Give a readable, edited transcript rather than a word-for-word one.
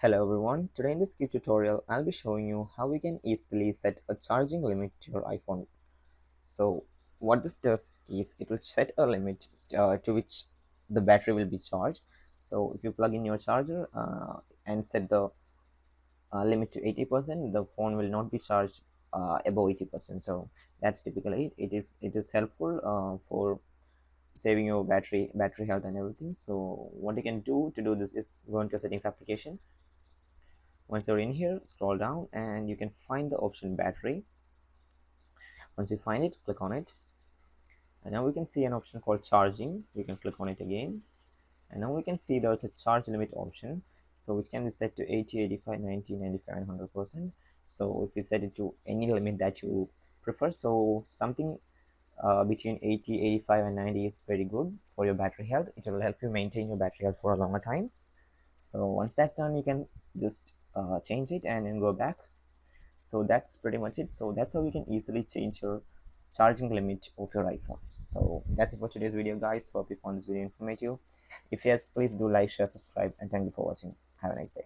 Hello everyone, today in this quick tutorial I'll be showing you how we can easily set a charging limit to your iPhone. So what this does is it will set a limit to which the battery will be charged. So if you plug in your charger and set the limit to 80%, the phone will not be charged above 80%. So that's typically it. It is helpful for saving your battery health and everything. So what you can do to do this is go into your settings application. Once you're in here, scroll down and you can find the option battery. Once you find it, click on it, and now we can see an option called charging. You can click on it again, and now we can see there's a charge limit option, so which can be set to 80, 85, 90, 95 and 100%. So if you set it to any limit that you prefer, so something between 80, 85 and 90 is very good for your battery health. It will help you maintain your battery health for a longer time. So once that's done, you can just change it and then go back. So that's pretty much it. So that's how you can easily change your charging limit of your iPhone. So that's it for today's video, guys. Hope you found this video informative. If yes, please do like, share, subscribe, and thank you for watching. Have a nice day.